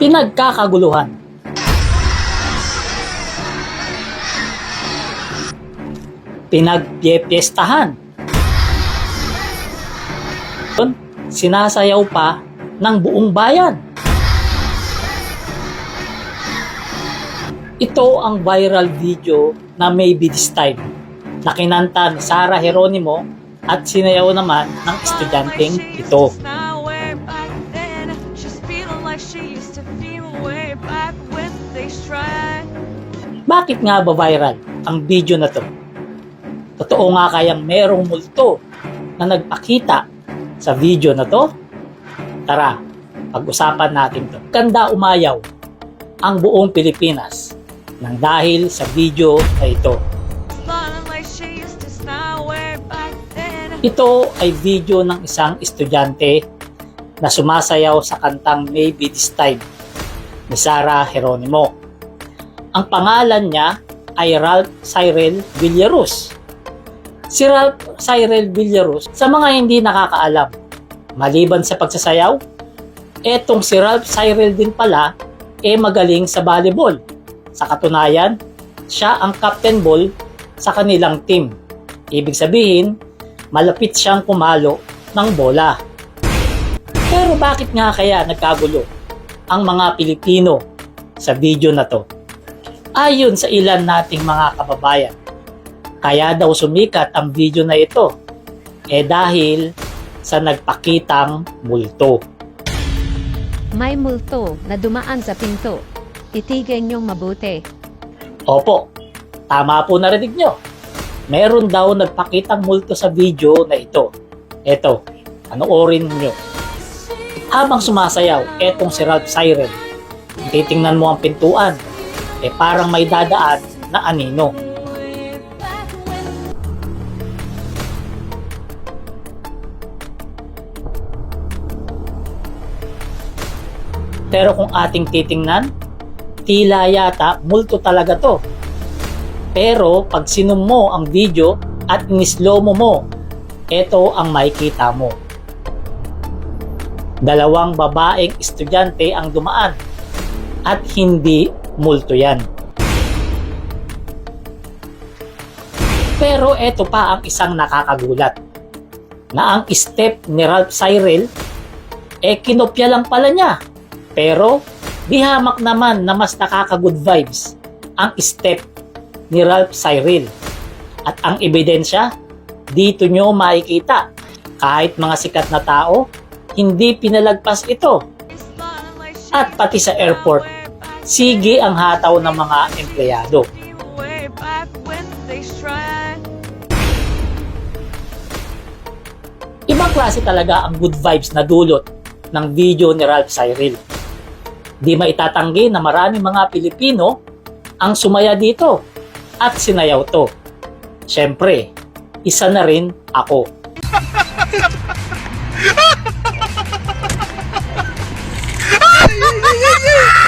Pinagkakaguluhan. Pinagpiestahan. Sinasayaw pa ng buong bayan. Ito ang viral video na Maybe This Time na kinanta ni Sarah Geronimo at sinayaw naman ng estudyanteng ito. Bakit nga ba viral ang video na to? Totoo nga kayang merong multo na nagpakita sa video na to? Tara, pag-usapan natin to. Kanda umayaw ang buong Pilipinas nang dahil sa video na ito. Ito ay video ng isang estudyante na sumasayaw sa kantang Maybe This Time ni Sarah Geronimo. Ang pangalan niya ay Ralph Cyril Villaruz. Si Ralph Cyril Villaruz, sa mga hindi nakakaalam, maliban sa pagsasayaw, etong si Ralph Cyril din pala magaling sa volleyball. Sa katunayan, siya ang captain ball sa kanilang team. Ibig sabihin, malapit siyang kumalo ng bola. Pero bakit nga kaya nagkagulo ang mga Pilipino sa video na to? Ayon sa ilan nating mga kababayan, kaya daw sumikat ang video na ito dahil sa nagpakitang multo. May multo na dumaan sa pinto. Titigan niyong mabuti. Opo, tama po narinig nyo. Meron daw nagpakitang multo sa video na ito. Eto, panoorin nyo. Habang sumasayaw, etong si Ralph Cyril, titingnan mo ang pintuan, parang may dadaan na anino. Pero kung ating titingnan, tila yata multo talaga to. Pero pag sinum mo ang video at in-slow-mo mo, ito ang makikita mo. Dalawang babaeng estudyante ang dumaan at hindi multo yan. Pero ito pa ang isang nakakagulat, na ang step ni Ralph Cyril kinopya lang pala niya. Pero di hamak naman na mas nakaka-good vibes ang step ni Ralph Cyril. At ang ebidensya, dito nyo makikita, kahit mga sikat na tao, hindi pinalagpas ito. At pati sa airport, sige ang hataw ng mga empleyado. Ibang klase talaga ang good vibes na dulot ng video ni Ralph Cyril. Di maitatanggi na maraming mga Pilipino ang sumaya dito at sinayaw to. Siyempre, isa na rin ako. Ay, ay, ay, ay.